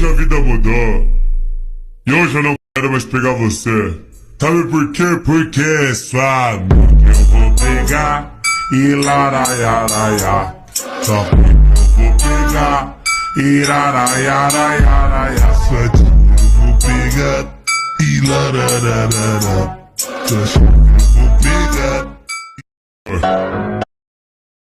Hoje a vida mudou e hoje eu não quero mais pegar você. Sabe por quê? Porque é sua amiga eu vou pegar e laraiaraia. Só que eu vou pegar e laraiaraiaraia. Sua tia eu vou pegar e larararara. Sua tia eu vou pegar.